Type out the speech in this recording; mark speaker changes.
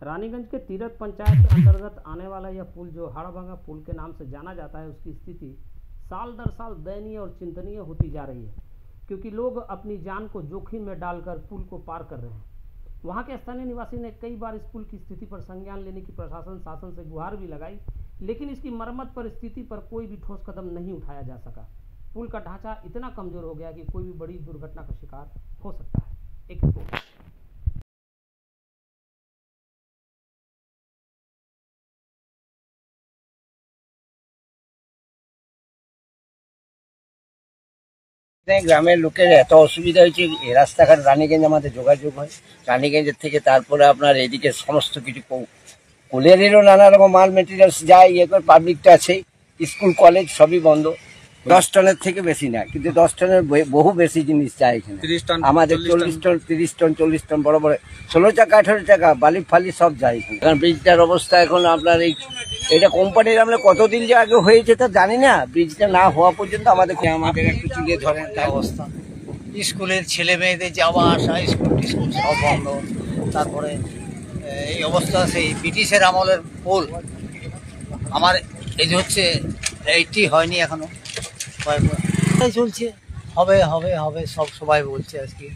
Speaker 1: रानीगंज के तीरथ पंचायत के अंतर्गत आने वाला यह पुल, जो हाड़भांगा पुल के नाम से जाना जाता है, उसकी स्थिति साल दर साल दयनीय और चिंतनीय होती जा रही है, क्योंकि लोग अपनी जान को जोखिम में डालकर पुल को पार कर रहे हैं। वहां के स्थानीय निवासी ने कई बार इस पुल की स्थिति पर संज्ञान लेने की प्रशासन शासन से गुहार भी लगाई, लेकिन इसकी मरम्मत पर स्थिति पर कोई भी ठोस कदम नहीं उठाया जा सका। पुल का ढांचा इतना कमजोर हो गया कि कोई भी बड़ी दुर्घटना का शिकार हो सकता है। एक रिपोर्ट।
Speaker 2: গ্রামের লোকের এত অসুবিধা হয়েছে, এই রাস্তাঘাট রানীগঞ্জ আমাদের যোগাযোগ হয়, রানীগঞ্জের থেকে তারপরে আপনার এদিকে সমস্ত কিছু কোলেরেরও নানা রকম মাল মেটেরিয়ালস যায়, এরপর পাবলিকটা আছে, স্কুল কলেজ সবই বন্ধ। 10 টনের থেকে বেশি না, কিন্তু 10 টনের বহু বেশি জিনিস যায় এখানে। আমাদের 40 টন 30 টন 40 টন বড় বড় 16 টাকা 18 টাকা বালি ফালি সব যায় এখানে। কারণ ব্রিজটার অবস্থা এখন আপনার এটা কোম্পানির আমরা কতদিন যে আগে হয়েছে তা জানি না, ব্রিজটা না হওয়া পর্যন্ত আমাদের একটু চুলে ধরেন অবস্থা।
Speaker 3: স্কুলের ছেলে মেয়েদের যাওয়া আসা, স্কুল সব বন্ধ। তারপরে এই অবস্থা সেই ব্রিটিশের আমলের পুল, আমার এই যে হচ্ছে এইটি হয়নি এখনো, চলছে, হবে হবে হবে সবাই বলছে আজকে।